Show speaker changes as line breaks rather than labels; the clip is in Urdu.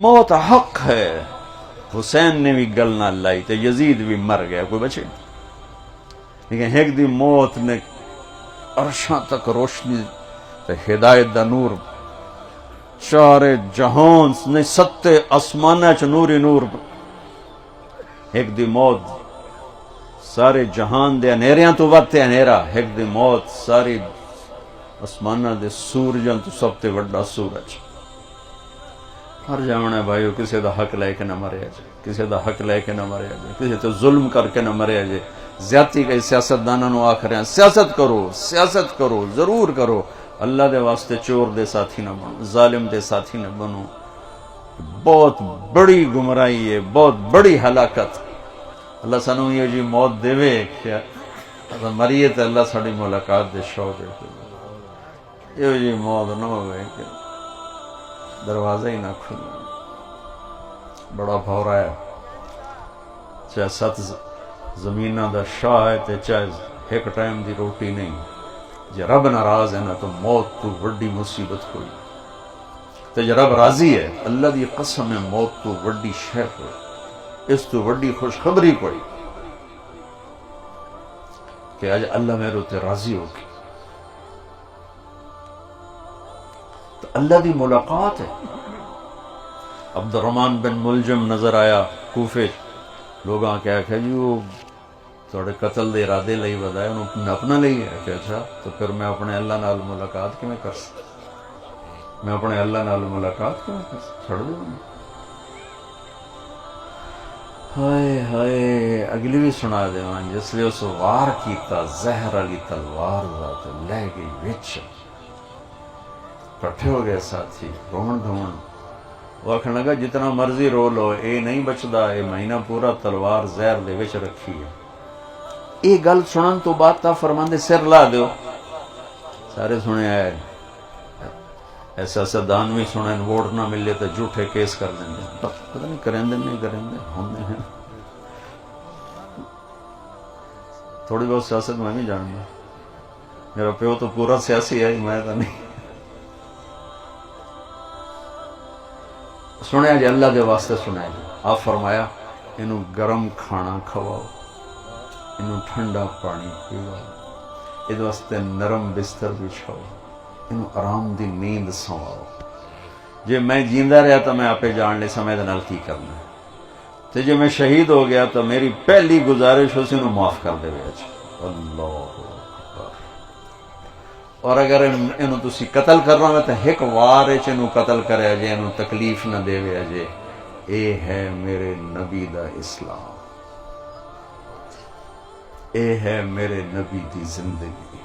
موت حق ہے. حسین نے بھی گل نہ لائی تے یزید بھی مر گیا, کوئی بچے. لیکن ایک دی موت نے عرشاں تک روشنی تے ہدایت دا نور چارے جہان نے ستے آسمانہ چ نور ہی نور. ایک دی موت سارے جہان دے انیریاں تو وتے انیرا. ایک دی موت ساری آسمانہ دے سورجاں تو سب تے وڈا سورج. ہر جانا بھائیو کسی دا حق لے کے نہ مریا جائے, کسی دا حق لے کے نہ مریا جائے, کسی تو ظلم کر کے نہ مریا جائے. زیادتی کئی سیاست دانوں نو آکھ رہے ہیں سیاست کرو, سیاست کرو, ضرور کرو. اللہ دے واسطے چور دے ساتھی نہ بنو, ظالم دے ساتھی نہ بنو. بہت بڑی گمراہی ہے, بہت بڑی ہلاکت. اللہ سانو یہ جی موت دے وے کہ مریے تے اللہ ساڑی ملاقات دے شوق دے. یہ جی موت نہ ہوئے کہ دروازہ ہی نہ کھلے. بڑا بھورا ہے, چاہے 7 زمینہ دا شاہ ہے تے چاہے ایک ٹائم دی روٹی نہیں. جے رب ناراض ہے نا تو موت تو وڈی مصیبت کوئی. تے جے رب راضی ہے, اللہ دی قسم ہے, موت تو وڈی شے کوئی, اس تو وڈی خوشخبری کوئی کہ آج اللہ میرے تے راضی ہو گئی. تو اللہ دی ملاقات ہے. عبد الرحمن بن ملجم نظر آیا کوفے, لوگاں کیا کہ جی وہ تھوڑے قتل دے ارادے لئی بدائے, انہوں نے اپنا لئی ہے کہ اچھا تو پھر میں اپنے اللہ نال ملاقات کیوں کر سکتا, میں اپنے اللہ نال ملاقات کیوں کر سکتا, چھڑ دے. ہائے ہائے اگلی بھی سنا دے مان, جس لئے اس وار کیتا زہر علی تلوار ذات لے گئی وچ. کٹھے ہو گئے ساتھی رومن دھومن. وہ آخر لگا جتنا مرضی رو لو, اے نہیں بچدا, اے مہینہ پورا تلوار زہر دے وچ رکھی ہے. اے گل سنن تو بعد تا فرماندے سر لا دیو. سارے سنے آئے, ایسا سیاستدان بھی سنیں, ووٹ نہ ملے تو جھوٹے کیس کر دیں گے. پتہ نہیں کریں دے نہیں کریں دے, ہم نے ہیں تھوڑی بہت سیاست میں بھی جان گا. میرا پیو تو پورا سیاسی ہے, میں تو نہیں. سنیا جی اللہ دے واسطے سنیا جی. آپ فرمایا انہوں گرم کھانا کھواؤ, انہوں ٹھنڈا پانی پیواؤ, اس واسطے نرم بستر بچھاؤ, انہوں آرام دی نیند سواؤ. جے میں جیندہ رہا تو میں آپ جان لے سمے دے نال کی کرنا ہے, تو جے میں شہید ہو گیا تو میری پہلی گزارش ہو سی انہوں معاف کر دے وے. اللہ اکبر. اور اگر انہوں تسی قتل کرنا ہے تو ایک وار انہوں قتل کرے جے, انہوں تکلیف نہ دے وے جے. اے ہے میرے نبی دا اسلام, اے ہے میرے نبی دی زندگی.